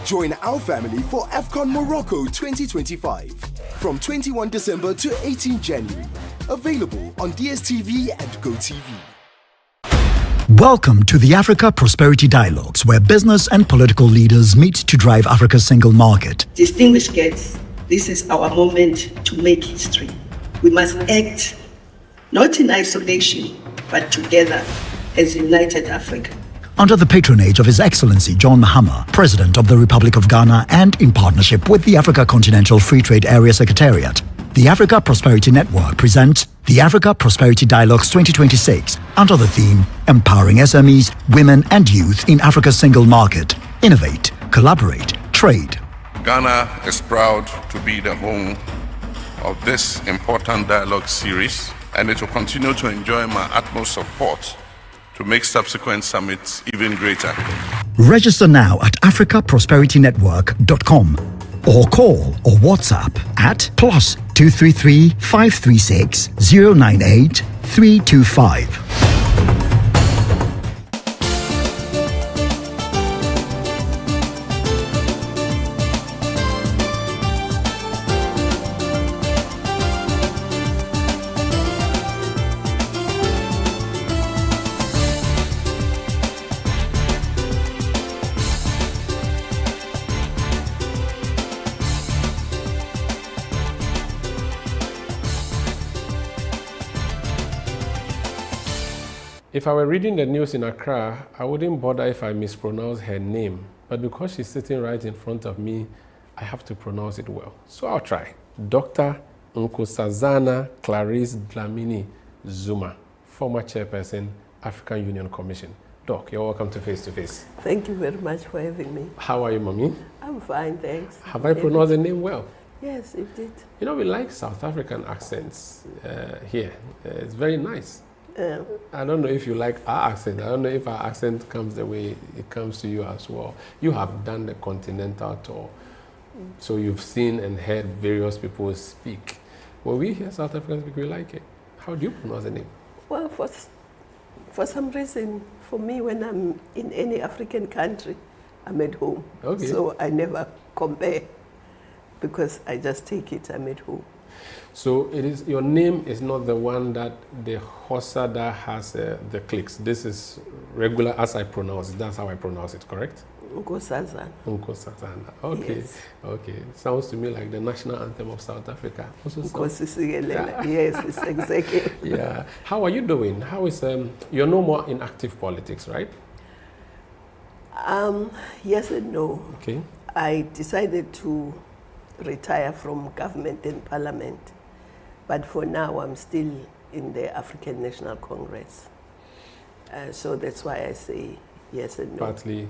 Join our family for AFCON Morocco 2025 from 21 December to 18 January. Available on DSTV and GoTV. Welcome to the Africa Prosperity Dialogues, where business and political leaders meet to drive Africa's single market. Distinguished guests, this is our moment to make history. We must act not in isolation, but together as united Africa. Under the patronage of His Excellency John Mahama, President of the Republic of Ghana, and in partnership with the Africa Continental Free Trade Area Secretariat, the Africa Prosperity Network presents the Africa Prosperity Dialogues 2026 under the theme Empowering SMEs, Women and Youth in Africa's Single Market. Innovate, collaborate, trade. Ghana is proud to be the home of this important dialogue series, and it will continue to enjoy my utmost support to make subsequent summits even greater. Register now at africaprosperitynetwork.com or call or WhatsApp at +233 536 098 325. If I were reading the news in Accra, I wouldn't bother if I mispronounce her name. But because she's sitting right in front of me, I have to pronounce it well. So I'll try. Dr. Nkosazana Dlamini-Zuma, former Chairperson, African Union Commission. Doc, you're welcome to Face to Face. Thank you very much for having me. How are you, Mommy? I'm fine, thanks. Have I pronounced the name well? Yes, you did. You know, we like South African accents here. It's very nice. I don't know if you like our accent. I don't know if our accent comes the way it comes to you as well. You have done the continental tour, so you've seen and heard various people speak. When we hear South Africans speak, we like it. How do you pronounce the name? Well, for some reason, for me, when I'm in any African country, I'm at home. Okay. So I never compare because I just take it, I'm at home. So it is, your name is not the one that the Xhosa that has the clicks. This is regular as I pronounce it. That's how I pronounce it, correct? Nkosazana. Nkosazana. Okay. Yes. Okay. Sounds to me like the national anthem of South Africa. Yeah. Yes, it's exactly. Yeah. How are you doing? How is you're no more in active politics, right? Yes and no. Okay. I decided to retire from government and parliament, but for now I'm still in the African National Congress. So that's why I say yes and no. Partly.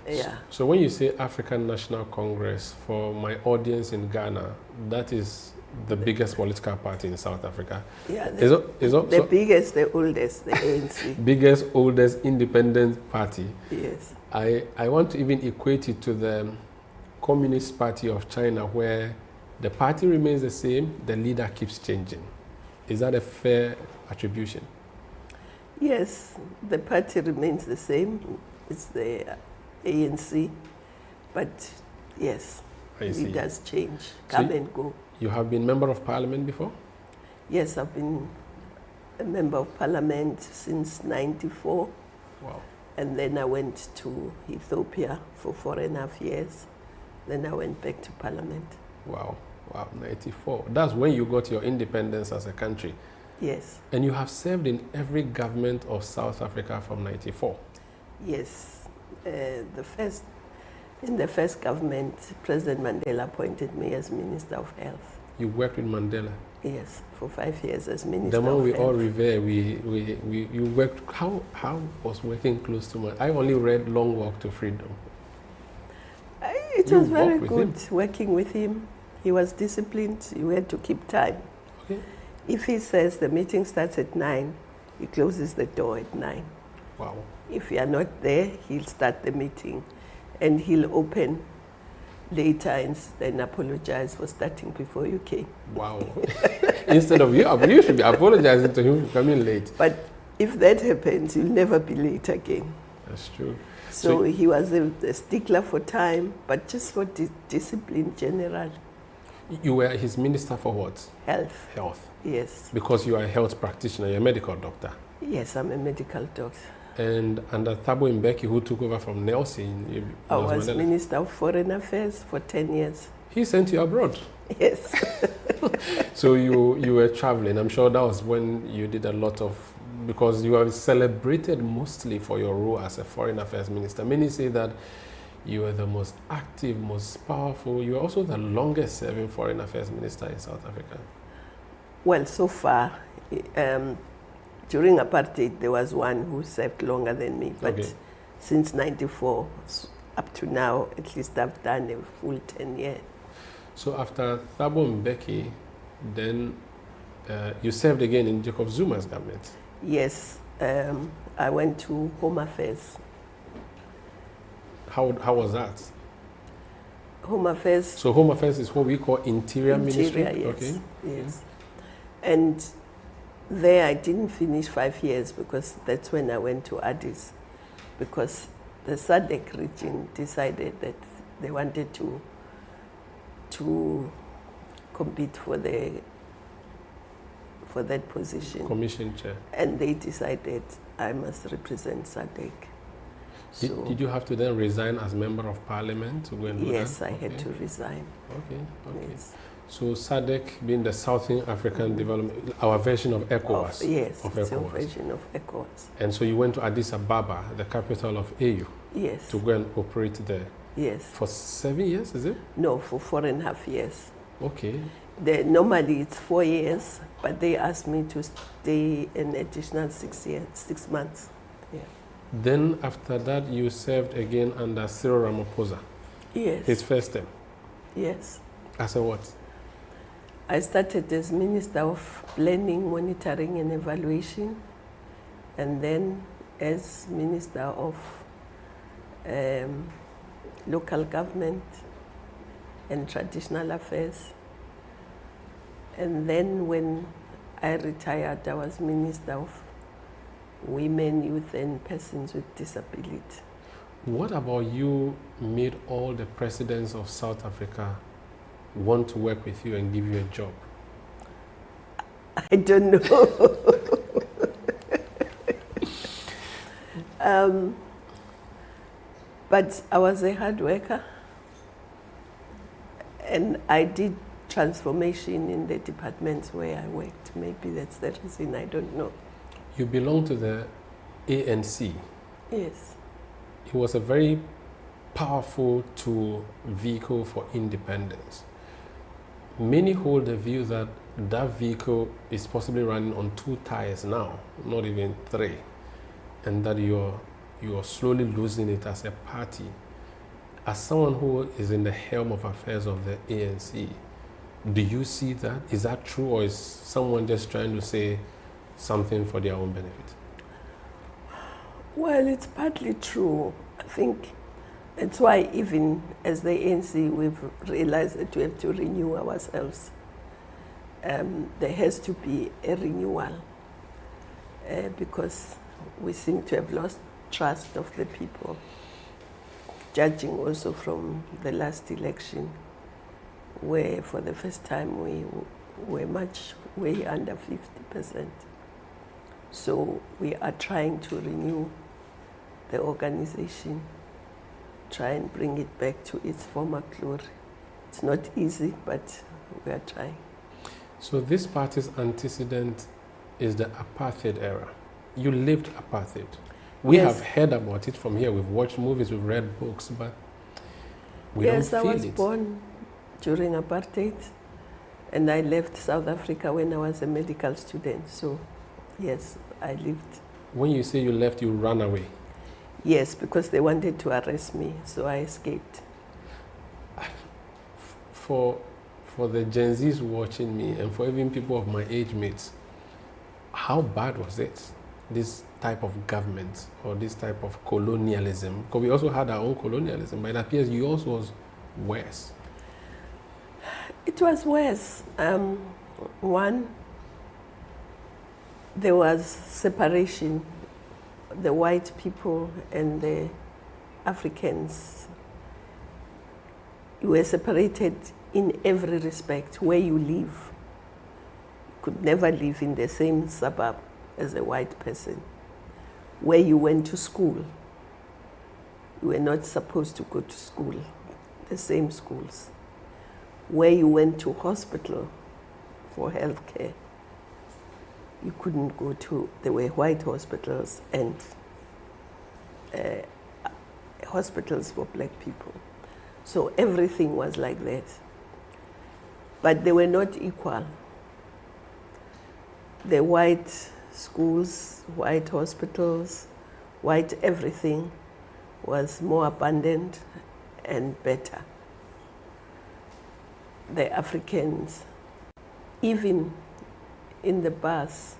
Yeah. So when you say African National Congress, for my audience in Ghana, that is the biggest political party in South Africa. Yeah. The biggest, the oldest, the ANC. Biggest, oldest independent party. Yes. I want to even equate it to the Communist Party of China, where the party remains the same, the leader keeps changing. Is that a fair attribution? Yes, the party remains the same. It's the ANC, but yes, it does change, come and go. You have been member of parliament before? Yes, I've been a member of parliament since '94. Wow. And then I went to Ethiopia for 4.5 years. Then I went back to parliament. Wow, wow, 94. That's when you got your independence as a country. Yes. And you have served in every government of South Africa from 94. Yes. In the first government, President Mandela appointed me as Minister of Health. You worked with Mandela? Yes, for 5 years as Minister of Health. The one we all revere, you worked, how was working close to Mandela? I only read Long Walk to Freedom. It was very good working with him. He was disciplined. You had to keep time. Okay. If he says the meeting starts at 9, he closes the door at 9. Wow. If you are not there, he'll start the meeting and he'll open later and then apologize for starting before you came. Wow. Instead of you should be apologizing to him for coming late. But if that happens, you'll never be late again. That's true. So he was a stickler for time, but just for discipline general. You were his minister for what? Health. Health. Yes. Because you are a health practitioner, you're a medical doctor. Yes, I'm a medical doctor. And under Thabo Mbeki, who took over from Nelson, I was Minister of Foreign Affairs for 10 years. He sent you abroad. Yes. So you were traveling. I'm sure that was when you did a lot of, because you are celebrated mostly for your role as a foreign affairs minister. Many say that you were the most active, most powerful. You are also the longest serving foreign affairs minister in South Africa. Well, so far, during apartheid, there was one who served longer than me. But since 94, up to now, at least I've done a full 10 years. So after Thabo Mbeki, then you served again in Jacob Zuma's government. Yes, I went to Home Affairs. How was that? Home Affairs. So Home Affairs is what we call Interior Ministry? Yes, okay. Yes. And there I didn't finish 5 years because that's when I went to Addis, because the SADC region decided that they wanted to compete for that position. Commission chair. And they decided I must represent SADC. So did you have to then resign as member of parliament to go and do that? Yes, I had to resign. Okay. Yes. So SADC being the Southern African Development, our version of ECOWAS. Yes, of it's ECOWAS. our version of ECOWAS. And so you went to Addis Ababa, the capital of AU. Yes. To go and operate there. Yes. For 7 years, is it? No, for 4.5 years. Okay. Normally it's 4 years, but they asked me to stay an additional 6 months. Yeah. Then after that, you served again under Cyril Ramaphosa. Yes. His first term. Yes. As a what? I started as Minister of Planning, Monitoring and Evaluation, and then as Minister of Local Government and Traditional Affairs. And then when I retired, I was Minister of Women, Youth and Persons with Disability. What about you made all the presidents of South Africa want to work with you and give you a job? I don't know. But I was a hard worker, and I did transformation in the departments where I worked. Maybe that's the reason, I don't know. You belong to the ANC. Yes. It was a very powerful tool, vehicle for independence. Many hold the view that that vehicle is possibly running on 2 tires now, not even 3, and that you're slowly losing it as a party. As someone who is in the helm of affairs of the ANC, do you see that? Is that true, or is someone just trying to say something for their own benefit? Well, it's partly true. I think that's why even as the ANC, we've realized that we have to renew ourselves. There has to be a renewal because we seem to have lost trust of the people, judging also from the last election, where for the first time we were way under 50%. So we are trying to renew the organization, try and bring it back to its former glory. It's not easy, but we are trying. So this party's antecedent is the apartheid era. You lived apartheid. We have heard about it from here. We've watched movies, we've read books, but we don't feel it. Yes, I was born during apartheid, and I left South Africa when I was a medical student. So, yes, I lived. When you say you left, you ran away? Yes, because they wanted to arrest me, so I escaped. For the Gen Zs watching me, and for even people of my age mates, how bad was it? This type of government or this type of colonialism? Because we also had our own colonialism, but it appears yours was worse. It was worse. One, there was separation, the white people and the Africans, you were separated in every respect. Where you live, you could never live in the same suburb as a white person. Where you went to school, you were not supposed to go to school, the same schools. Where you went to hospital for healthcare, you couldn't go to, there were white hospitals and hospitals for black people. So everything was like that. But they were not equal. The white schools, white hospitals, white everything was more abundant and better. The Africans, even in the bus,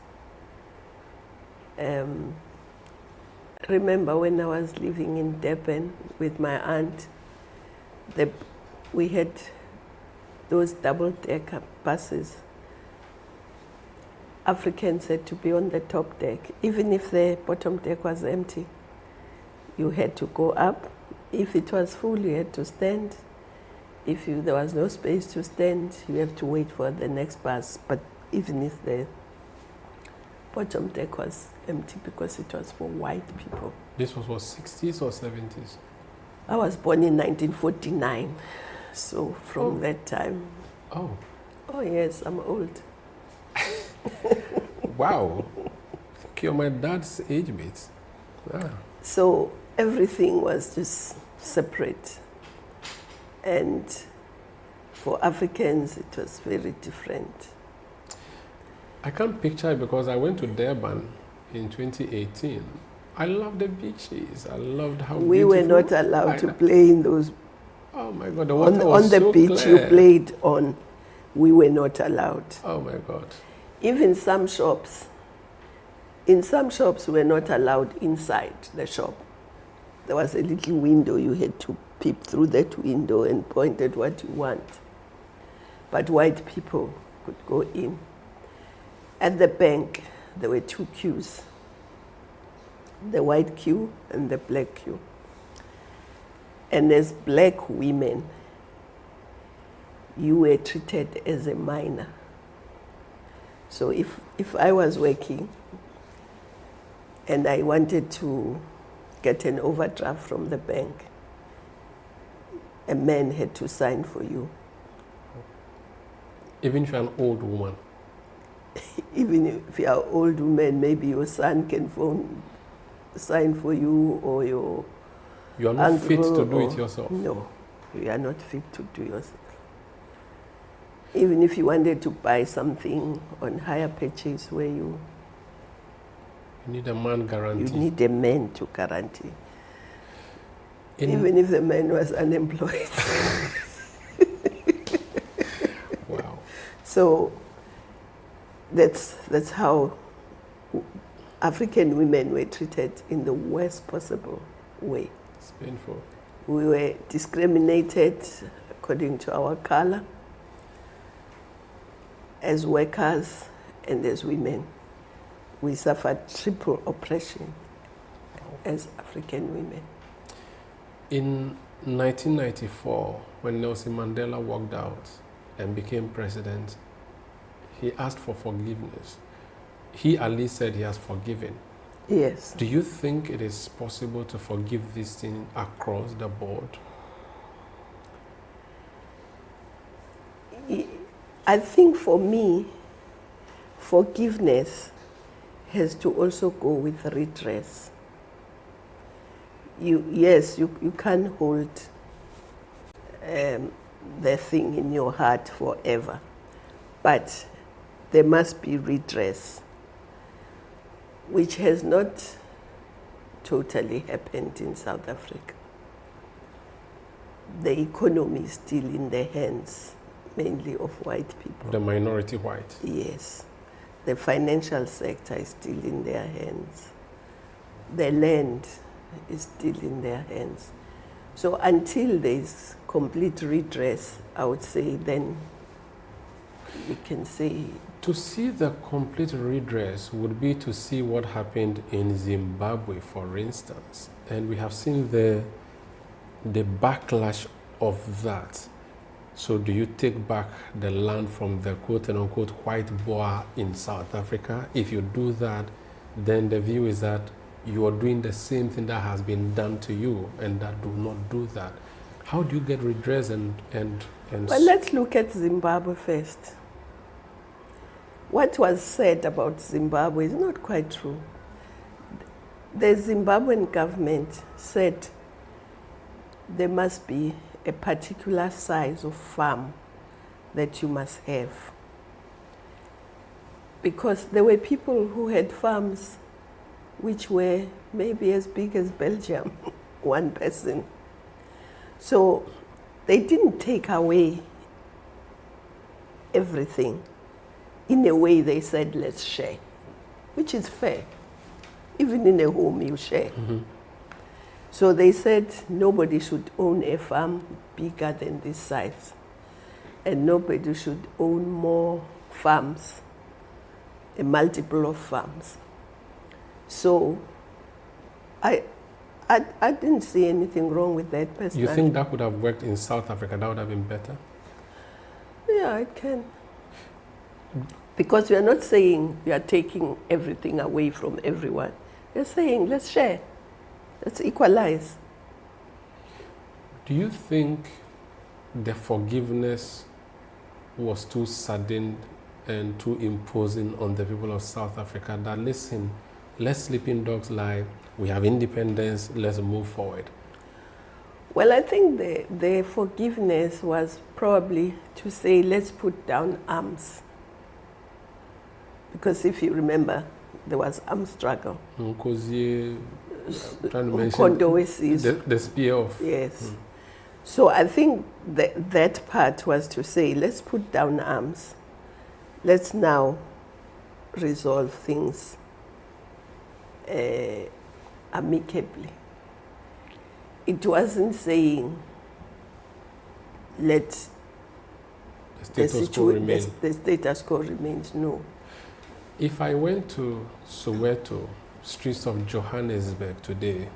remember when I was living in Durban with my aunt, we had those double-decker buses. Africans had to be on the top deck. Even if the bottom deck was empty, you had to go up. If it was full, you had to stand. If there was no space to stand, you have to wait for the next bus. But even if the bottom deck was empty, because it was for white people. This was what, 60s or 70s? I was born in 1949, so from that time. Oh. Oh yes, I'm old. Wow. You're my dad's age mates. Ah. So everything was just separate. And for Africans, it was very different. I can't picture it because I went to Durban in 2018. I loved the beaches. I loved how we were not allowed to play in those. Oh my God, the water was on the so beach clear. you played on, we were not allowed. Oh my God. Even some shops, in some shops we were not allowed inside the shop. There was a little window, you had to peep through that window and point at what you want. But white people could go in. At the bank, there were two queues, the white queue and the black queue. And as black women, you were treated as a minor. So if I was working and I wanted to get an overdraft from the bank, a man had to sign for you. Even if you're an old woman? Even if you're an old woman, maybe your son can sign for you, or your You are not fit to do or, it yourself? No, you are not fit to do yourself. Even if you wanted to buy something on hire purchase where you need a man guarantee. You need a man to guarantee. Even if the man was unemployed. Wow. So that's how African women were treated in the worst possible way. It's painful. We were discriminated according to our color, as workers and as women. We suffered triple oppression as African women. In 1994, when Nelson Mandela walked out and became president, he asked for forgiveness. He at least said he has forgiven. Yes. Do you think it is possible to forgive this thing across the board? I think for me, forgiveness has to also go with redress. You can't hold the thing in your heart forever, but there must be redress, which has not totally happened in South Africa. The economy is still in the hands mainly of white people. The minority white? Yes. The financial sector is still in their hands. The land is still in their hands. So until there is complete redress, I would say then we can say... To see the complete redress would be to see what happened in Zimbabwe, for instance. And we have seen the the backlash of that. So do you take back the land from the quote-unquote white Boer in South Africa? If you do that, then the view is that you are doing the same thing that has been done to you, and that do not do that. How do you get redress and Well, let's look at Zimbabwe first. What was said about Zimbabwe is not quite true. The Zimbabwean government said there must be a particular size of farm that you must have. Because there were people who had farms which were maybe as big as Belgium, one person. So they didn't take away everything. In a way, they said, let's share, which is fair. Even in a home, you share. Mm-hmm. So they said nobody should own a farm bigger than this size. And nobody should own more farms, a multiple of farms. So I didn't see anything wrong with that personally. You think that would have worked in South Africa? That would have been better? Yeah, I can. Because we are not saying we are taking everything away from everyone. We're saying, let's share. Let's equalize. Do you think the forgiveness was too sudden and too imposing on the people of South Africa that, listen, let sleeping dogs lie, we have independence, let's move forward? Well, I think the forgiveness was probably to say, let's put down arms. Because if you remember, there was armed struggle. Trying to mention the spear of... Yes. So I think that part was to say, let's put down arms. Let's now resolve things amicably. It wasn't saying, let the status quo remains, no. If I went to Soweto, streets of Johannesburg today,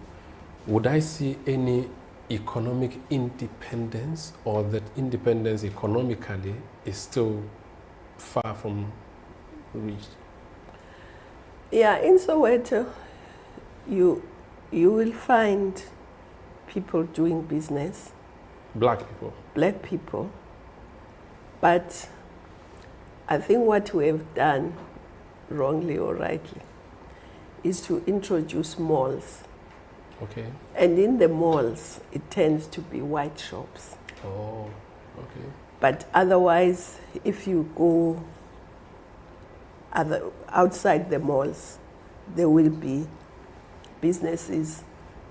would I see any economic independence, or that independence economically is still far from reached? Yeah, in Soweto, you will find people doing business. Black people? Black people. But I think what we have done, wrongly or rightly, is to introduce malls. Okay. And in the malls, it tends to be white shops. Oh, okay. But otherwise, if you go outside the malls, there will be businesses,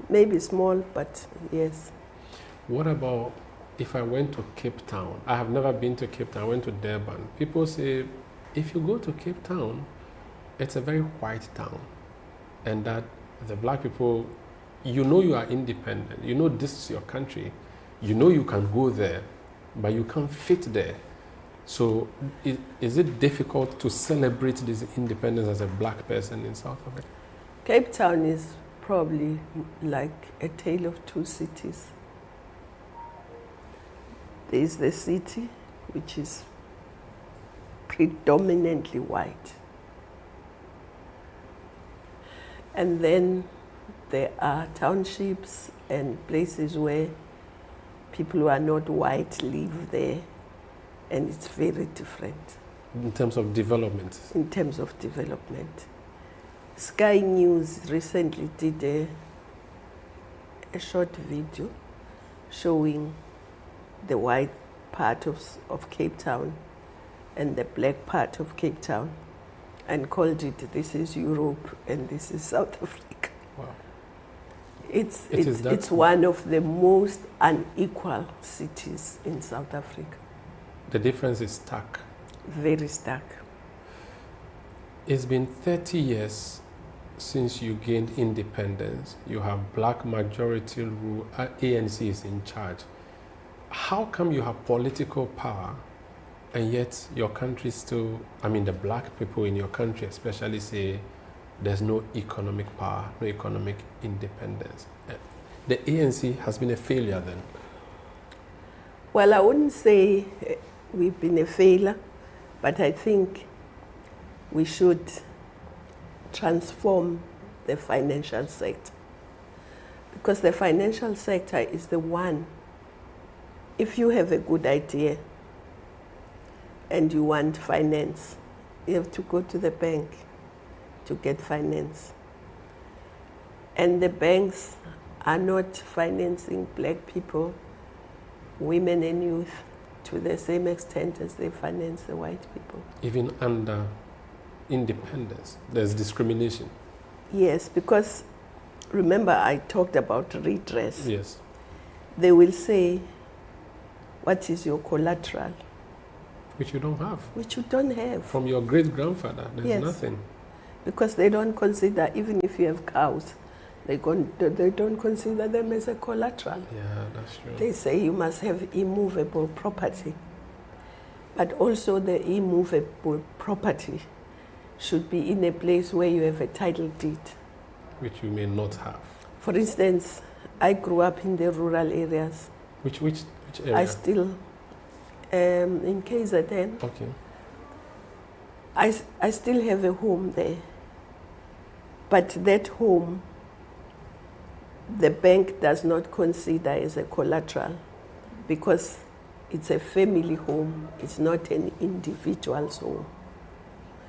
maybe small, but yes. What about if I went to Cape Town? I have never been to Cape Town. I went to Durban. People say, if you go to Cape Town, it's a very white town. And that the black people, you know you are independent. You know this is your country. You know you can go there, but you can't fit there. So is it difficult to celebrate this independence as a black person in South Africa? Cape Town is probably like a tale of two cities. There is the city, which is predominantly white. And then there are townships and places where people who are not white live there, and it's very different. In terms of development? In terms of development. Sky News recently did a short video showing the white part of Cape Town and the black part of Cape Town, and called it, this is Europe and this is South Africa. Wow. It's one of the most unequal cities in South Africa. The difference is stark. Very stark. It's been 30 years since you gained independence. You have black majority rule, ANC is in charge. How come you have political power and yet your country still, the black people in your country especially say there's no economic power, no economic independence? the ANC has been a failure then? Well, I wouldn't say we've been a failure, but I think we should transform the financial sector. Because the financial sector is the one, if you have a good idea and you want finance, you have to go to the bank to get finance. And the banks are not financing black people, women and youth to the same extent as they finance the white people. Even under independence, there's discrimination. Yes, because remember I talked about redress. Yes. They will say, what is your collateral? Which you don't have. Which you don't have. From your great-grandfather, there's Yes. nothing. Because they don't consider, even if you have cows, they don't consider them as a collateral. Yeah, that's true. They say you must have immovable property. But also the immovable property should be in a place where you have a title deed. Which you may not have. For instance, I grew up in the rural areas. Which area? I still, in KZN, Okay. I still have a home there. But that home, the bank does not consider as a collateral because it's a family home, it's not an individual's home.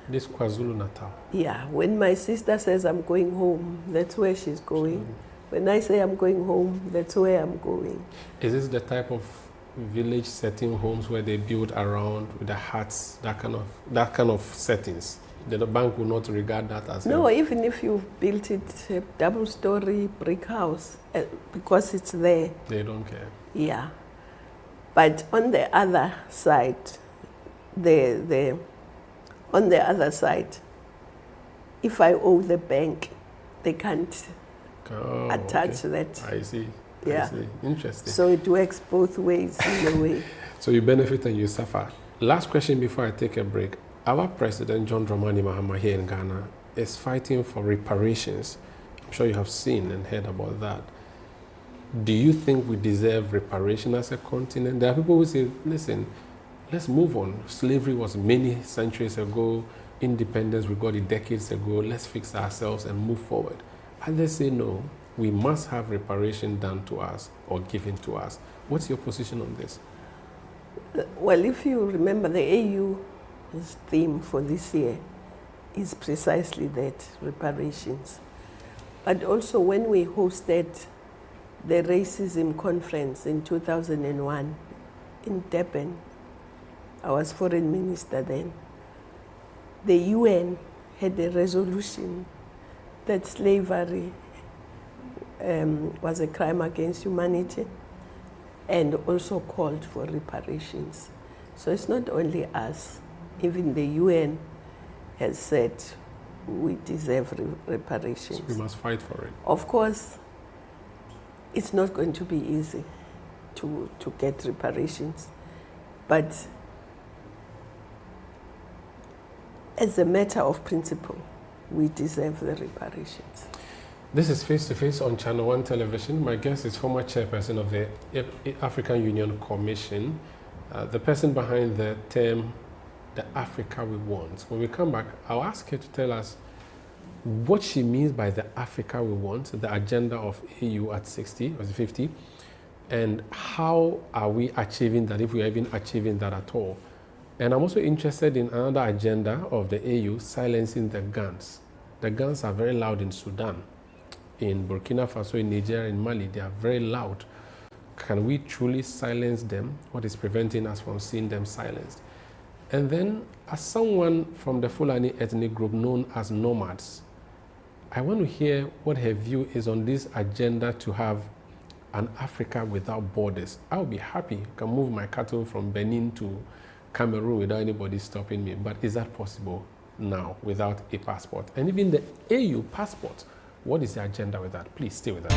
This KwaZulu-Natal. Yeah, when my sister says I'm going home, that's where she's going. When I say I'm going home, that's where I'm going. Is this the type of village setting homes where they build around with the huts, that kind of settings? The bank will not regard that as No, even if you've built it a double-story brick house, because it's there. They don't care. Yeah. But on the other side, on the other side, if I owe the bank, they can't attach that. I see. Yeah. I see. Interesting. So it works both ways in a way. So you benefit and you suffer. Last question before I take a break. Our president, John Dramani Mahama, here in Ghana, is fighting for reparations. I'm sure you have seen and heard about that. Do you think we deserve reparation as a continent? There are people who say, listen, let's move on. Slavery was many centuries ago. Independence, we got it decades ago. Let's fix ourselves and move forward. Others say, no, we must have reparation done to us or given to us. What's your position on this? Well, if you remember, the AU's theme for this year is precisely that, reparations. But also when we hosted the racism conference in 2001 in Durban, I was foreign minister then, the UN had a resolution that slavery was a crime against humanity and also called for reparations. So it's not only us, even the UN has said we deserve reparations. So we must fight for it. Of course, it's not going to be easy to get reparations, but as a matter of principle, we deserve the reparations. This is Face to Face on Channel 1 Television. My guest is former chairperson of the African Union Commission, the person behind the term, the Africa we want. When we come back, I'll ask her to tell us what she means by the Africa we want, the agenda of AU at 60 or 50, and how are we achieving that, if we are even achieving that at all. And I'm also interested in another agenda of the AU, silencing the guns. The guns are very loud in Sudan, in Burkina Faso, in Nigeria, in Mali. They are very loud. Can we truly silence them? What is preventing us from seeing them silenced? And then, as someone from the Fulani ethnic group known as nomads, I want to hear what her view is on this agenda to have an Africa without borders. I would be happy. I can move my cattle from Benin to Cameroon without anybody stopping me. But is that possible now without a passport? And even the AU passport, what is the agenda with that? Please stay with us.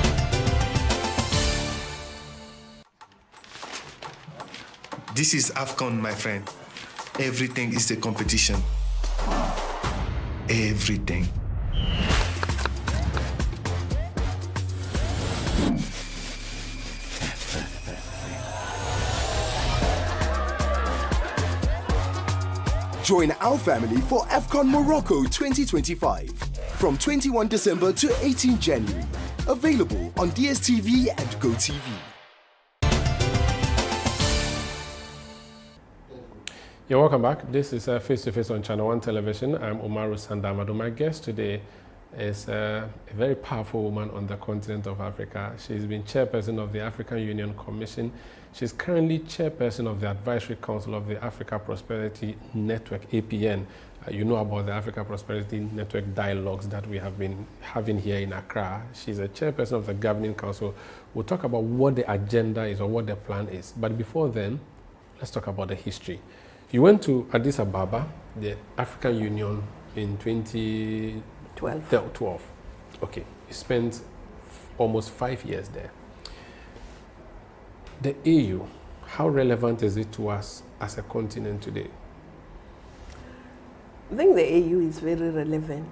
This is AFCON, my friend. Everything is a competition. Everything. Join our family for AFCON Morocco 2025 from 21 December to 18 January. Available on DSTV and GoTV. You're welcome back. This is Face to Face on Channel 1 Television. I'm Umaru Sanda Amadu. My guest today is a very powerful woman on the continent of Africa. She's been chairperson of the African Union Commission. She's currently chairperson of the Advisory Council of the Africa Prosperity Network, APN. You know about the Africa Prosperity Network dialogues that we have been having here in Accra. She's a chairperson of the Governing Council. We'll talk about what the agenda is or what the plan is. But before then, let's talk about the history. You went to Addis Ababa, the African Union, in 2012. Okay, you spent almost 5 years there. The AU, how relevant is it to us as a continent today? I think the AU is very relevant,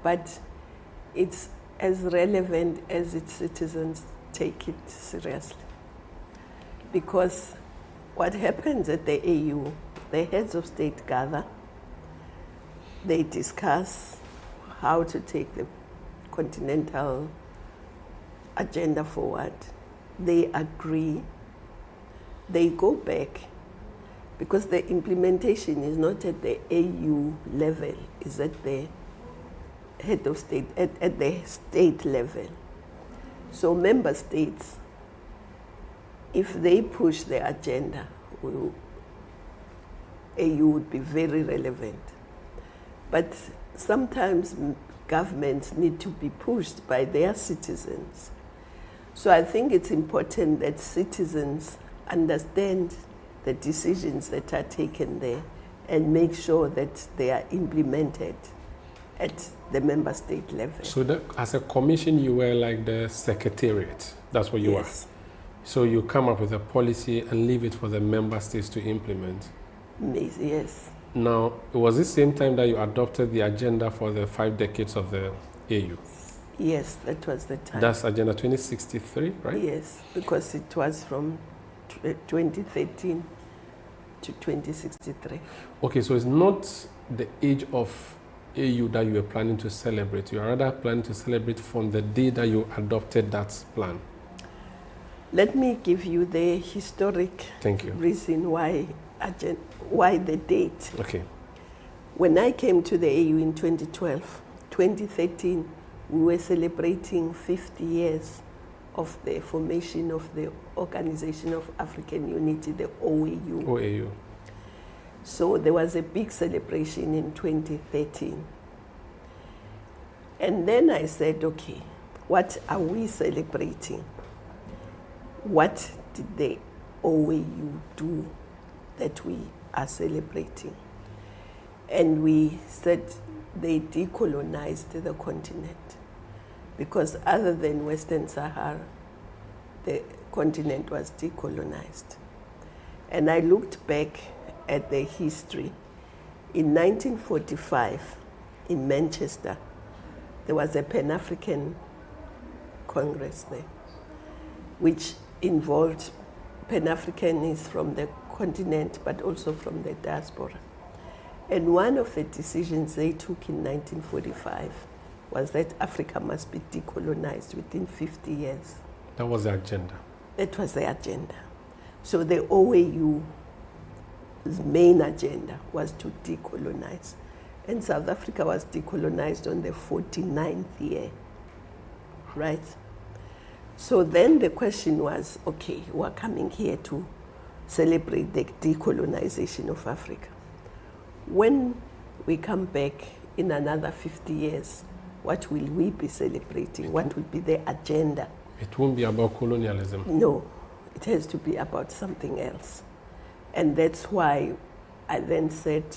but it's as relevant as its citizens take it seriously. Because what happens at the AU, the heads of state gather, they discuss how to take the continental agenda forward. They agree, they go back, because the implementation is not at the AU level, it's at the head of state, at the state level. So member states, if they push the agenda, AU would be very relevant. But sometimes governments need to be pushed by their citizens. So I think it's important that citizens understand the decisions that are taken there and make sure that they are implemented at the member state level. So as a commission, you were like the secretariat. That's what you Yes. are. So you come up with a policy and leave it for the member states to implement. Yes. Now, it was the same time that you adopted the agenda for the 5 decades of the AU. Yes, that was the time. That's Agenda 2063, right? Yes, because it was from 2013 to 2063. Okay, so it's not the age of AU that you were planning to celebrate. You are rather planning to celebrate from the day that you adopted that plan. Let me give you the historic Thank you. reason why the date. Okay. When I came to the AU in 2012, 2013, we were celebrating 50 years of the formation of the Organization of African Unity, the OAU. OAU. So there was a big celebration in 2013. And then I said, okay, what are we celebrating? What did the OAU do that we are celebrating? And we said they decolonized the continent, because other than Western Sahara, the continent was decolonized. And I looked back at the history. In 1945, in Manchester, there was a Pan-African Congress there, which involved Pan-Africanists from the continent, but also from the diaspora. And one of the decisions they took in 1945 was that Africa must be decolonized within 50 years. That was the agenda. That was the agenda. So the OAU's main agenda was to decolonize. And South Africa was decolonized on the 49th year, right? So then the question was, okay, we're coming here to celebrate the decolonization of Africa. When we come back in another 50 years, what will we be celebrating? What will be the agenda? It won't be about colonialism. No, it has to be about something else. And that's why I then said,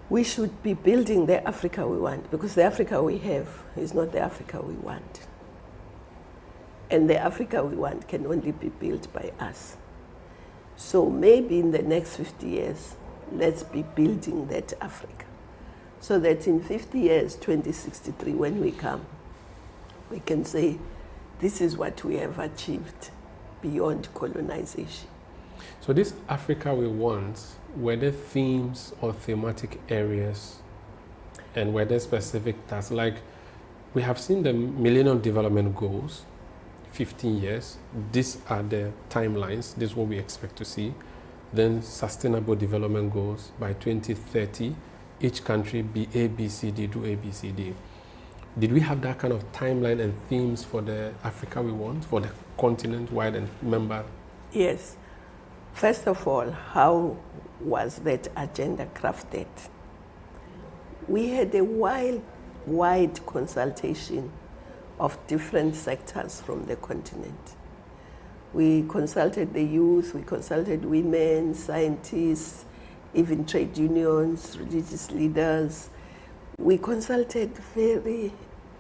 we should be building the Africa we want, because the Africa we have is not the Africa we want. And the Africa we want can only be built by us. So maybe in the next 50 years, let's be building that Africa. So that in 50 years, 2063, when we come, we can say, this is what we have achieved beyond colonization. So this Africa we want, were there themes or thematic areas, and were there specific tasks? Like, we have seen the Millennium Development Goals, 15 years. These are the timelines. This is what we expect to see. Then Sustainable Development Goals by 2030. Each country be A, B, C, D, do A, B, C, D. Did we have that kind of timeline and themes for the Africa we want, for the continent-wide and member? Yes. First of all, how was that agenda crafted? We had a wide consultation of different sectors from the continent. We consulted the youth, we consulted women, scientists, even trade unions, religious leaders. We consulted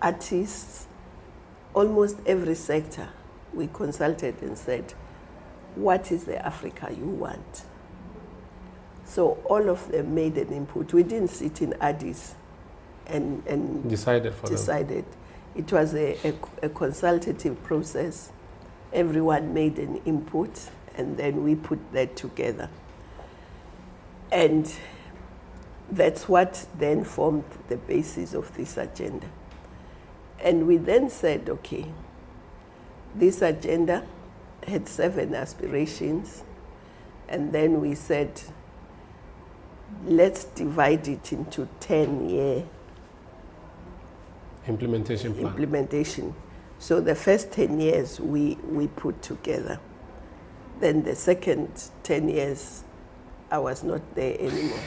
artists, almost every sector. We consulted and said, what is the Africa you want? So all of them made an input. We didn't sit in Addis and decided for them. It was a consultative process. Everyone made an input, and then we put that together. And that's what then formed the basis of this agenda. And we then said, okay, this agenda had 7 aspirations, and then we said, let's divide it into 10-year implementation plan. Implementation. So the first 10 years we put together. Then the second 10 years, I was not there anymore.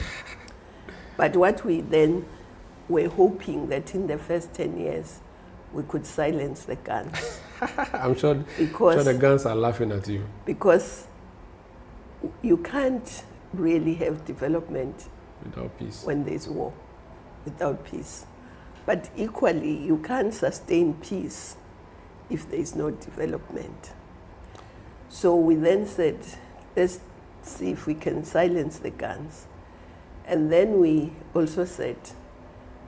But what we then were hoping that in the first 10 years, we could silence the guns. I'm sure the guns are laughing at you. Because you can't really have development without peace. When there's war, without peace. But equally, you can't sustain peace if there's no development. So we then said, let's see if we can silence the guns. And then we also said,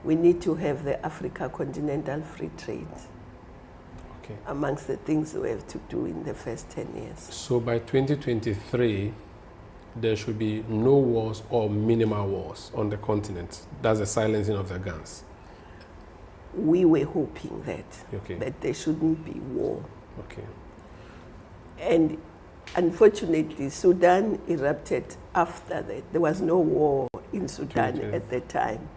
we need to have the Africa Continental Free Trade amongst the things we have to do in the first 10 years. So by 2023, there should be no wars or minimal wars on the continent. That's the silencing of the guns. We were hoping that there shouldn't be war. Okay. And unfortunately, Sudan erupted after that. There was no war in Sudan at the time.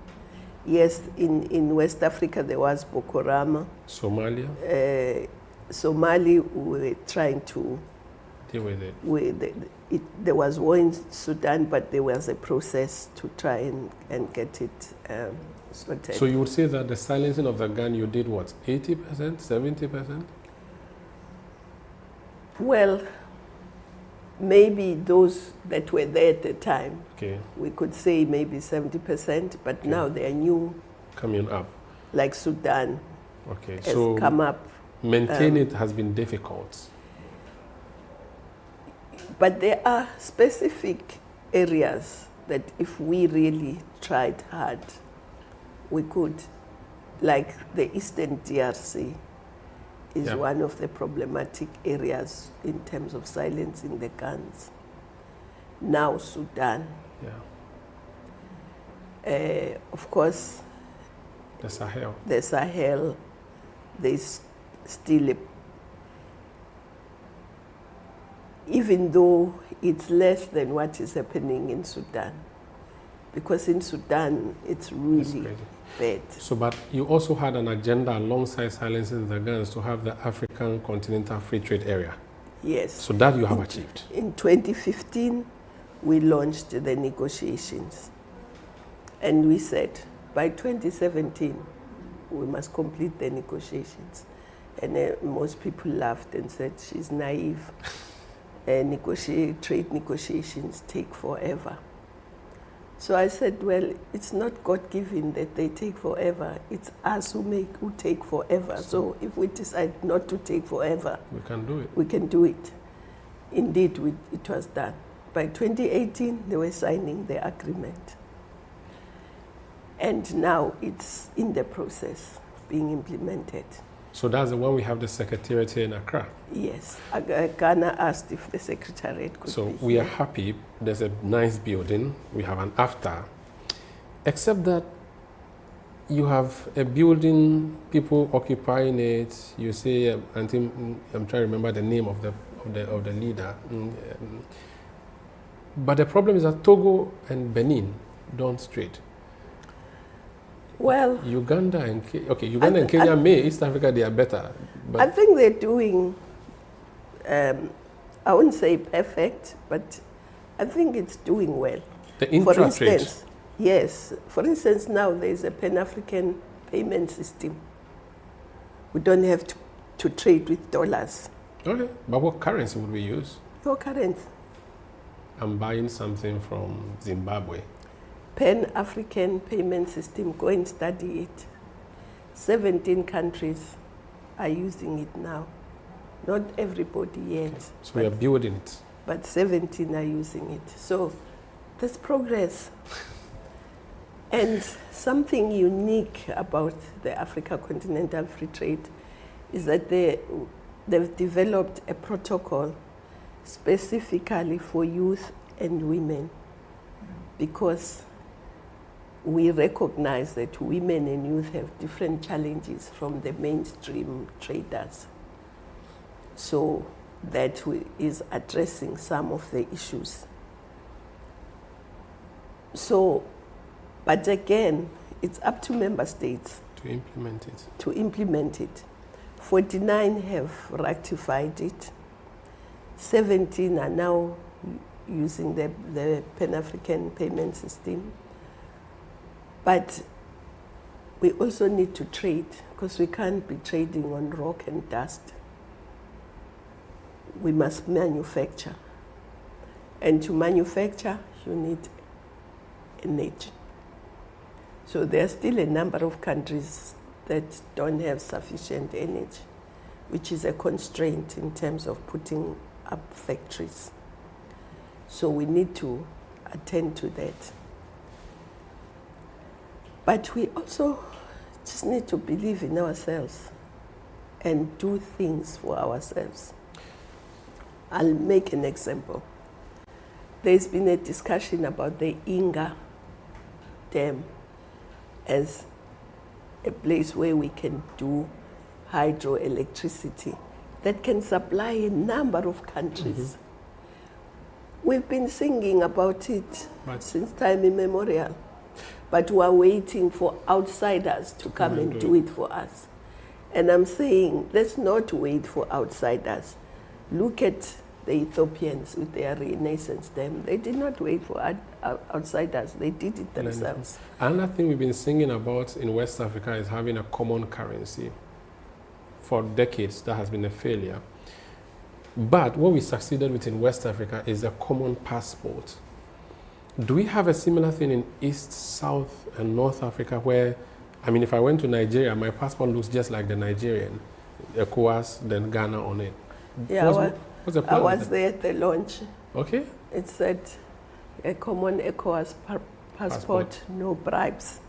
Yes, in West Africa there was Boko Haram. Somalia? Somali, we were trying to deal with it. There was war in Sudan, but there was a process to try and get it sorted. So you would say that the silencing of the gun, you did what, 80%, 70%? Well, maybe those that were there at the time, we could say maybe 70%, but now they are new. Coming up. Like Sudan has so come up. Maintain it has been difficult. But there are specific areas that if we really tried hard, we could, like the Eastern DRC is one of the problematic areas in terms of silencing the guns. Now Sudan. Of course, the Sahel. There's still even though it's less than what is happening in Sudan. Because in Sudan, it's really bad. So, but you also had an agenda alongside silencing the guns to have the African Continental Free Trade Area. Yes. So that you have achieved. In 2015, we launched the negotiations. And we said, by 2017, we must complete the negotiations. And most people laughed and said, she's naive. Trade negotiations take forever. So I said, well, it's not God-given that they take forever. It's us who take forever. So if we decide not to take forever, we can do it. We can do it. Indeed, it was done. By 2018, they were signing the agreement. And now it's in the process of being implemented. So that's the one we have the secretariat here in Accra. Yes, Ghana asked if the secretariat could So be we are here. happy. There's a nice building. We have an after. Except that you have a building, people occupying it. You say, I'm trying to remember the name of the leader. But the problem is that Togo and Benin don't trade. Well, Uganda and Uganda and Kenya may. East Africa, they are better. But I think they're doing, I wouldn't say perfect, but I think it's doing well. the intra-trade. For instance, yes. For instance, now there's a Pan-African payment system. We don't have to trade with dollars. Okay, but what currency would we use? Your current I'm buying something from Zimbabwe. Pan-African payment system, go and study it. 17 countries are using it now. Not everybody yet. So we are building it. But 17 are using it. So there's progress. And something unique about the Africa Continental Free Trade is that they've developed a protocol specifically for youth and women, because we recognize that women and youth have different challenges from the mainstream traders. So that is addressing some of the issues. So, but again, it's up to member states To implement it. to implement it. 49 have ratified it. 17 are now using the Pan-African payment system. But we also need to trade, because we can't be trading on rock and dust. We must manufacture. And to manufacture, you need energy. So there are still a number of countries that don't have sufficient energy, which is a constraint in terms of putting up factories. So we need to attend to that. But we also just need to believe in ourselves and do things for ourselves. I'll make an example. There's been a discussion about the Inga Dam as a place where we can do hydroelectricity that can supply a number of countries. We've been singing about it since time immemorial, but we're waiting for outsiders to come and do it for us. And I'm saying, let's not wait for outsiders. Look at the Ethiopians with their Renaissance Dam. They did not wait for outsiders, they did it themselves. Another thing we've been singing about in West Africa is having a common currency. For decades, that has been a failure. But what we succeeded with in West Africa is a common passport. Do we have a similar thing in East, South, and North Africa where, I mean, if I went to Nigeria, my passport looks just like the Nigerian, ECOWAS, then Ghana on it? Yeah, what's the plan? I was there at the launch. Okay. It said a common ECOWAS passport, no bribes.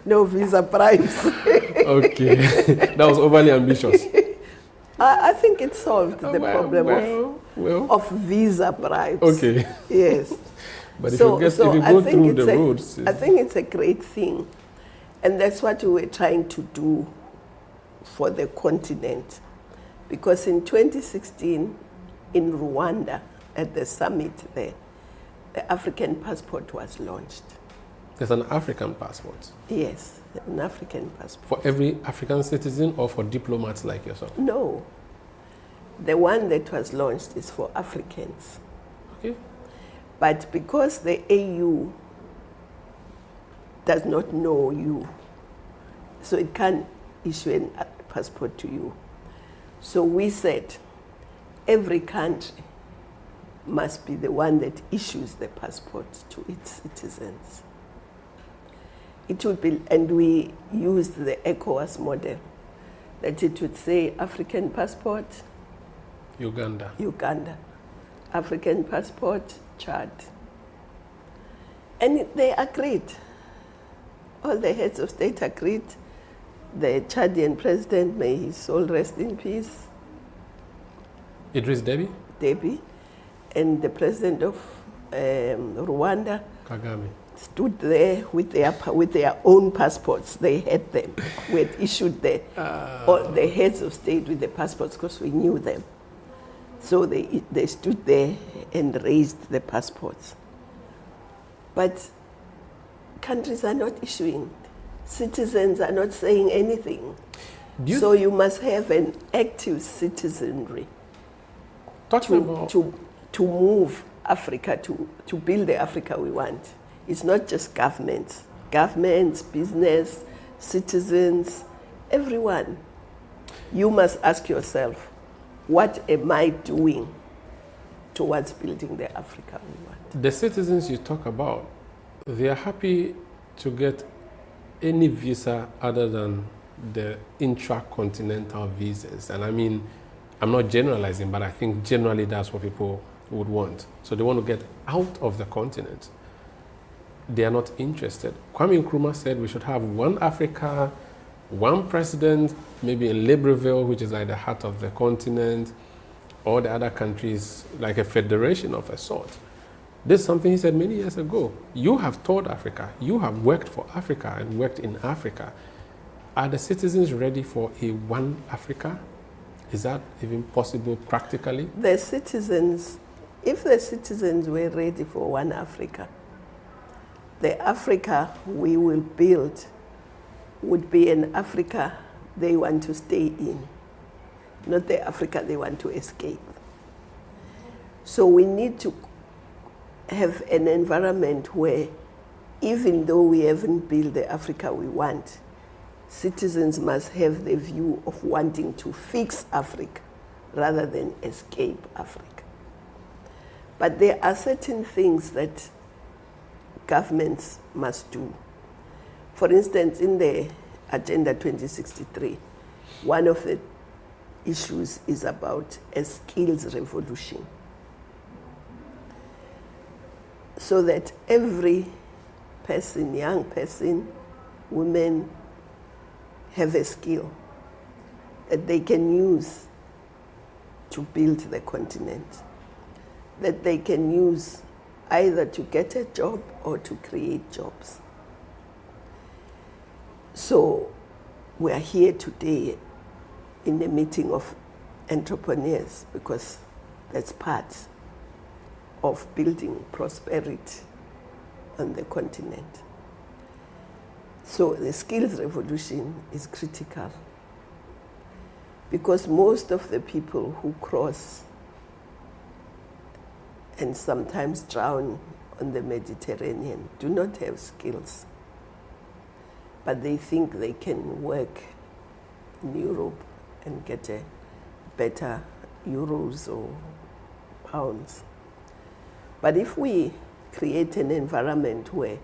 No visa bribes. Okay. That was overly ambitious. I think it solved the problem of visa bribes. Okay. Yes. But if you go through the roads... I think it's a great thing. And that's what we were trying to do for the continent. Because in 2016, in Rwanda, at the summit there, the African passport was launched. There's an African passport? Yes, an African passport. For every African citizen or for diplomats like yourself? No. The one that was launched is for Africans. Okay. But because the AU does not know you, so it can't issue a passport to you. So we said every country must be the one that issues the passport to its citizens. It would be, and we used the ECOWAS model, that it would say African passport, Uganda, African passport, Chad. And they agreed. All the heads of state agreed. the Chadian president, may his soul rest in peace, Idris Deby, and the president of Rwanda, Kagame, stood there with their own passports. They had them. We had issued all the heads of state with the passports because we knew them. So they stood there and raised the passports. But countries are not issuing. Citizens are not saying anything. So you must have an active citizenry to move Africa, to build the Africa we want. It's not just governments, business, citizens, everyone. You must ask yourself, what am I doing towards building the Africa we want? The citizens you talk about, they are happy to get any visa other than the intracontinental visas. And I mean, I'm not generalizing, but I think generally that's what people would want. So they want to get out of the continent. They are not interested. Kwame Nkrumah said we should have one Africa, one president, maybe in Libreville, which is like the heart of the continent, or the other countries, like a federation of a sort. This is something he said many years ago. You have taught Africa. You have worked for Africa and worked in Africa. Are the citizens ready for a one Africa? Is that even possible practically? The citizens, if the citizens were ready for one Africa, the Africa we will build would be an Africa they want to stay in, not the Africa they want to escape. So we need to have an environment where, even though we haven't built the Africa we want, citizens must have the view of wanting to fix Africa rather than escape Africa. But there are certain things that governments must do. For instance, in the Agenda 2063, one of the issues is about a skills revolution, so that every person, young person, women, have a skill that they can use to build the continent, that they can use either to get a job or to create jobs. So we are here today in the meeting of entrepreneurs because that's part of building prosperity on the continent. So the skills revolution is critical because most of the people who cross and sometimes drown on the Mediterranean do not have skills, but they think they can work in Europe and get a better euros or pounds. But if we create an environment where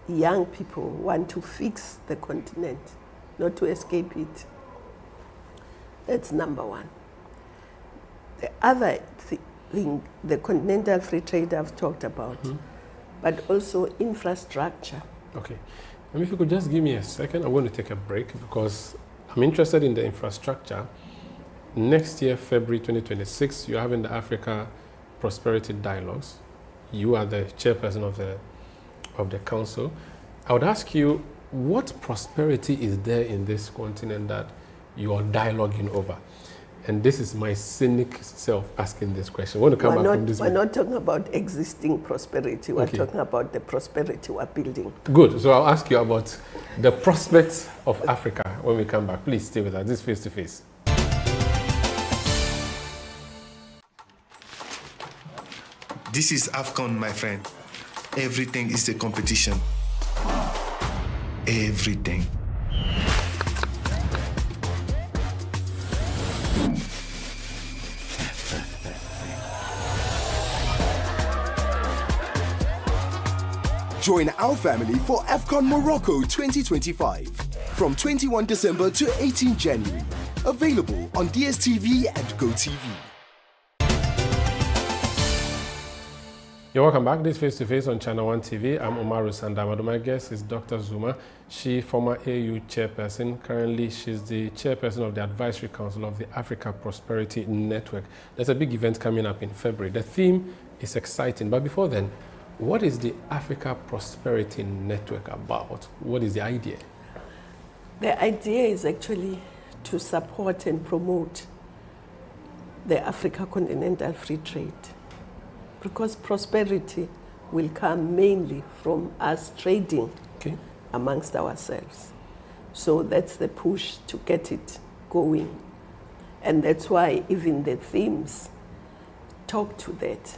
young people want to fix the continent, not to escape it, that's number one. The other thing, the continental free trade I've talked about, but also infrastructure. Okay. If you could just give me a second, I'm going to take a break because I'm interested in the infrastructure. Next year, February 2026, you're having the Africa Prosperity Dialogues. You are the chairperson of the council. I would ask you, what prosperity is there in this continent that you are dialoguing over? And this is my cynic self asking this question. I want to come back from this. We're not talking about existing prosperity. We're talking about the prosperity we're building. Good. So I'll ask you about the prospects of Africa when we come back. Please stay with us. This is Face to Face. This is AFCON, my friend. Everything is a competition. Everything. Join our family for AFCON Morocco 2025 from 21 December to 18 January. Available on DSTV and GoTV. You're welcome back. This Face to Face on Channel 1 TV. I'm Umaru Sanda Amadu. My guest is Dr. Zuma. She, former AU chairperson. Currently, she's the chairperson of the Advisory Council of the Africa Prosperity Network. There's a big event coming up in February. The theme is exciting. But before then, what is the Africa Prosperity Network about? What is the idea? The idea is actually to support and promote the Africa Continental Free Trade, because prosperity will come mainly from us trading amongst ourselves. So that's the push to get it going. And that's why even the themes talk to that.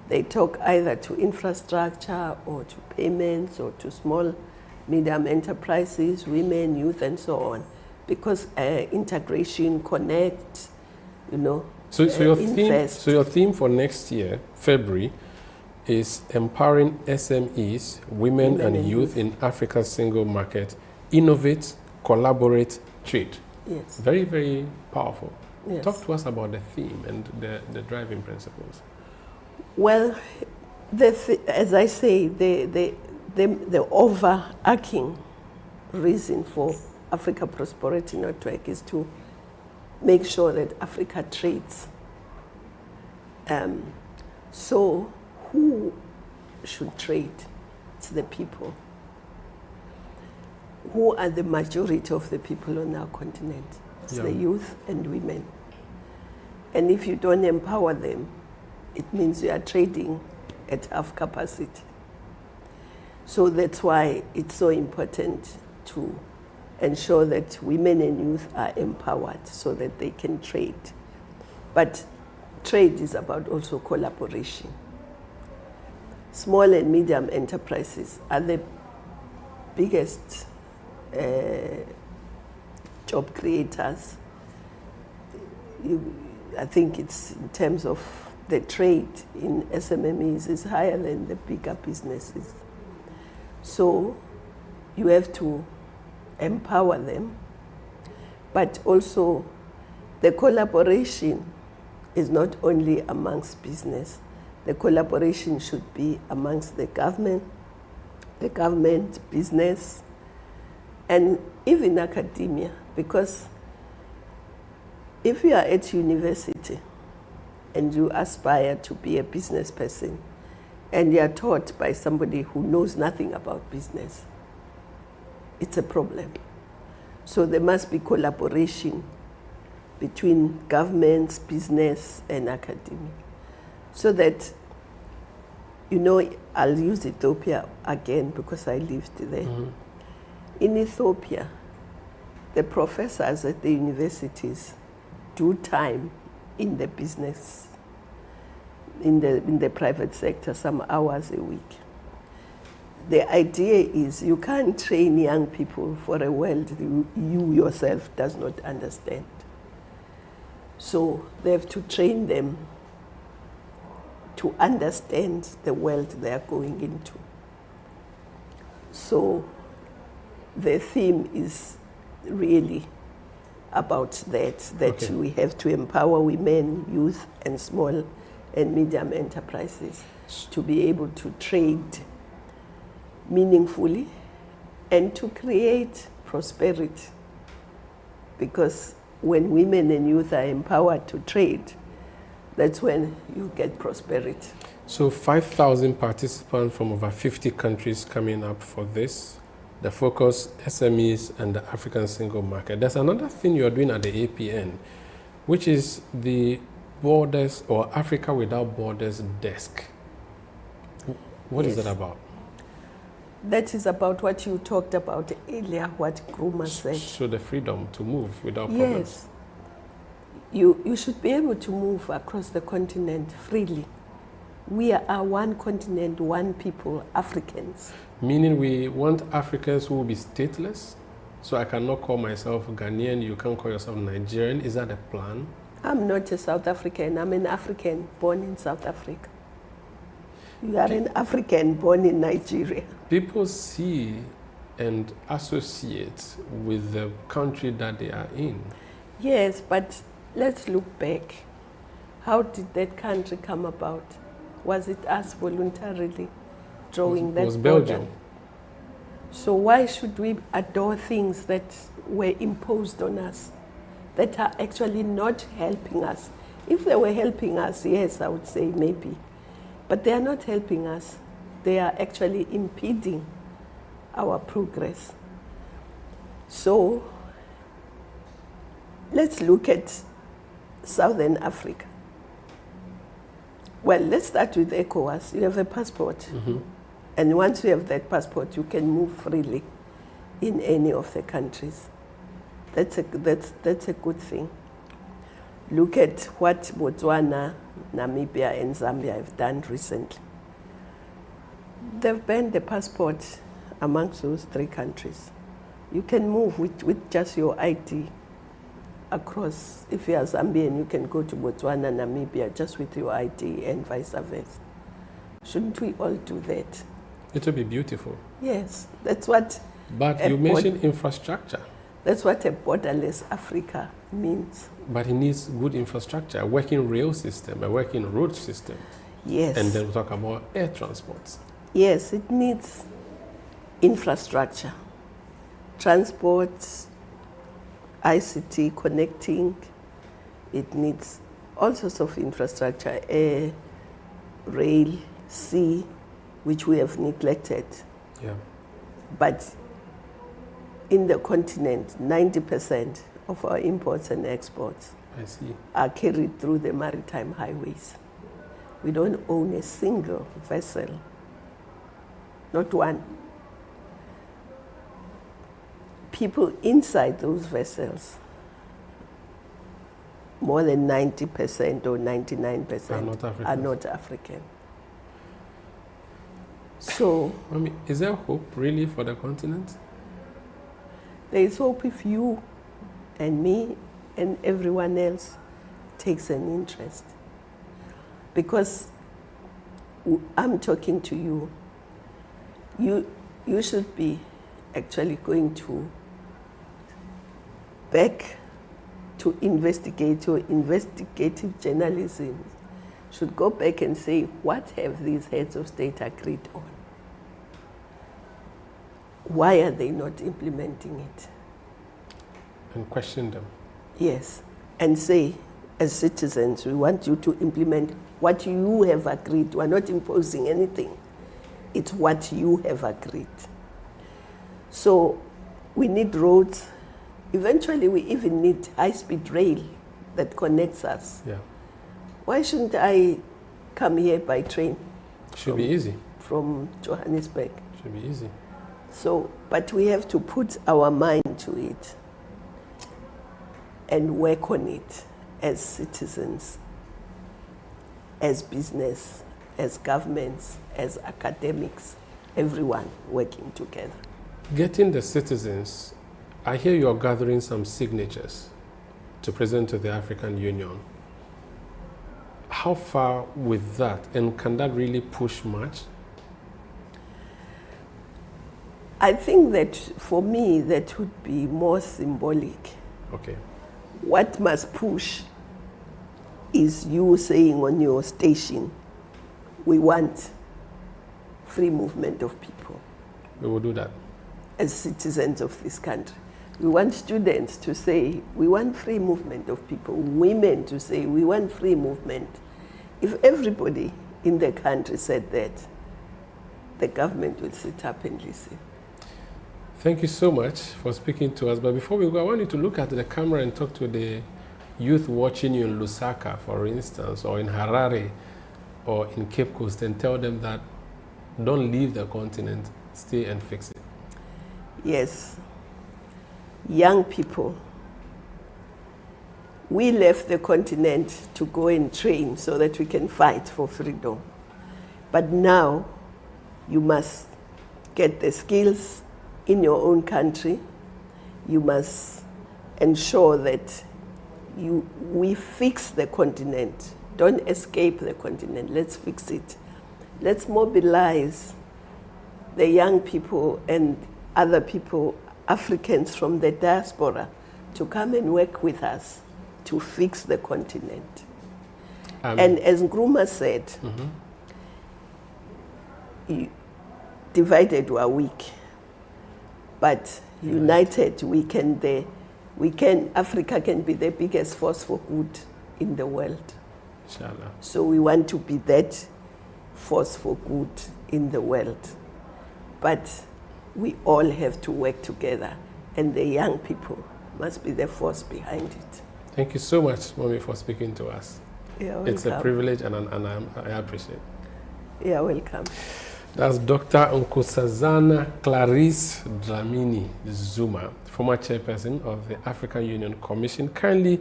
They talk either to infrastructure or to payments or to small, medium enterprises, women, youth, and so on. Because integration, connect, So your theme for next year, February, is empowering SMEs, women and youth in Africa's single market, innovate, collaborate, trade. Yes. Very, very powerful. Yes. Talk to us about the theme and the driving principles. Well, as I say, the overarching reason for Africa Prosperity Network is to make sure that Africa trades. So who should trade? It's the people. Who are the majority of the people on our continent? It's the youth and women. And if you don't empower them, it means you are trading at half capacity. So that's why it's so important to ensure that women and youth are empowered so that they can trade. But trade is about also collaboration. Small and medium enterprises are the biggest job creators. I think it's in terms of the trade in SMMEs is higher than the bigger businesses. So you have to empower them, but also the collaboration is not only amongst business. The collaboration should be amongst the government, business, and even academia, because if you are at university and you aspire to be a business person and you are taught by somebody who knows nothing about business, it's a problem. So there must be collaboration between governments, business, and academia. So that, I'll use Ethiopia again because I lived there. Mm-hmm. In Ethiopia, the professors at the universities do time in the business, in the private sector, some hours a week. The idea is you can't train young people for a world you yourself does not understand. So they have to train them to understand the world they are going into. So the theme is really about that we have to empower women, youth, and small and medium enterprises to be able to trade meaningfully and to create prosperity. Because when women and youth are empowered to trade, that's when you get prosperity. So 5,000 participants from over 50 countries coming up for this. The focus, SMEs and the African single market. There's another thing you're doing at the APN, which is the Borders or Africa Without Borders desk. What is that about? That is about what you talked about earlier, what Gruma said. So the freedom to move without problems. Yes. You should be able to move across the continent freely. We are one continent, one people, Africans. Meaning we want Africans who will be stateless? So I cannot call myself Ghanaian, you can't call yourself Nigerian. Is that the plan? I'm not a South African. I'm an African born in South Africa. You are an African born in Nigeria. People see and associate with the country that they are in. Yes, but let's look back. How did that country come about? Was it us voluntarily drawing that It was border? Belgium. So why should we adore things that were imposed on us, that are actually not helping us? If they were helping us, yes, I would say maybe. But they are not helping us. They are actually impeding our progress. So let's look at Southern Africa. Well, let's start with ECOWAS. You have a passport. Mm-hmm. And once you have that passport, you can move freely in any of the countries. That's a good thing. Look at what Botswana, Namibia, and Zambia have done recently. They've banned the passport amongst those three countries. You can move with just your ID across. If you are Zambian, you can go to Botswana, Namibia, just with your ID and vice versa. Shouldn't we all do that? It will be beautiful. Yes, that's what. But you mentioned infrastructure. That's what a borderless Africa means. But it needs good infrastructure, a working rail system, a working road system. Yes. And then we'll talk about air transport. Yes, it needs infrastructure, transport, ICT, connecting. It needs all sorts of infrastructure, air, rail, sea, which we have neglected. Yeah. But in the continent, 90% of our imports and exports are carried through the maritime highways. We don't own a single vessel, not one. People inside those vessels, more than 90% or 99% are not African. So, I mean, is there hope really for the continent? There is hope if you and me and everyone else takes an interest. Because I'm talking to you, you should be actually going to back to investigate. Your investigative journalism should go back and say, what have these heads of state agreed on? Why are they not implementing it? And question them. Yes, and say, as citizens, we want you to implement what you have agreed. We're not imposing anything. It's what you have agreed. So we need roads. Eventually, we even need high-speed rail that connects us. Yeah. Why shouldn't I come here by train? Should be easy. From Johannesburg. Should be easy. So, but we have to put our mind to it and work on it as citizens, as business, as governments, as academics, everyone working together. Getting the citizens, I hear you are gathering some signatures to present to the African Union. How far with that, and can that really push much? I think that for me, that would be more symbolic. Okay. What must push is you saying on your station, we want free movement of people. We will do that. As citizens of this country. We want students to say, we want free movement of people. Women to say, we want free movement. If everybody in the country said that, the government would sit up and listen. Thank you so much for speaking to us. But before we go, I want you to look at the camera and talk to the youth watching you in Lusaka, for instance, or in Harare, or in Cape Coast, and tell them that don't leave the continent, stay and fix it. Yes. Young people, we left the continent to go and train so that we can fight for freedom. But now you must get the skills in your own country. You must ensure that we fix the continent. Don't escape the continent. Let's fix it. Let's mobilize the young people and other people, Africans from the diaspora, to come and work with us to fix the continent. And as Nkrumah said, divided we are weak, but united Africa can be the biggest force for good in the world. Inshallah. So we want to be that force for good in the world. But we all have to work together, and the young people must be the force behind it. Thank you so much, Mommy, for speaking to us. It's a privilege, and I appreciate it. You're welcome. That's Dr. Nkosazana Dlamini-Zuma, former chairperson of the African Union Commission. Currently,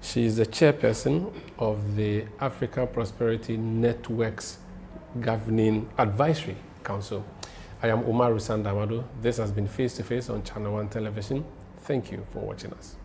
she is the chairperson of the African Prosperity Network's Governing Advisory Council. I am Umaru Sanda Amadu. This has been Face to Face on Channel 1 Television. Thank you for watching us.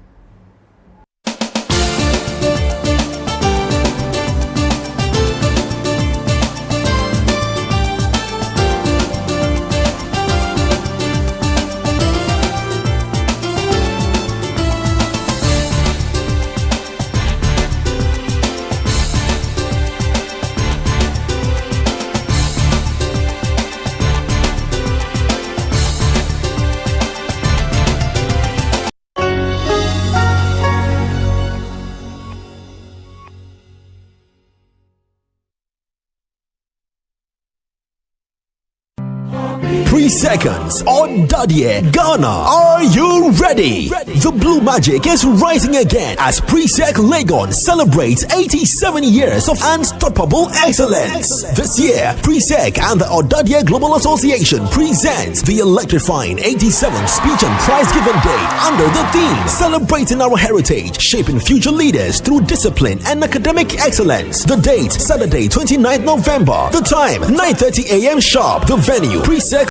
Seconds on Dadie Ghana. Are you ready? The Blue Magic is rising again as Pre-Sec Legon celebrates 87 years of unstoppable excellence. This year, Pre-Sec and the Odadie Global Association presents the electrifying 87th Speech and Prize Giving Day under the theme Celebrating Our Heritage, Shaping Future Leaders Through Discipline and Academic Excellence. The date, Saturday, 29th November. The time, 9:30 a.m. sharp. The venue, Pre-Sec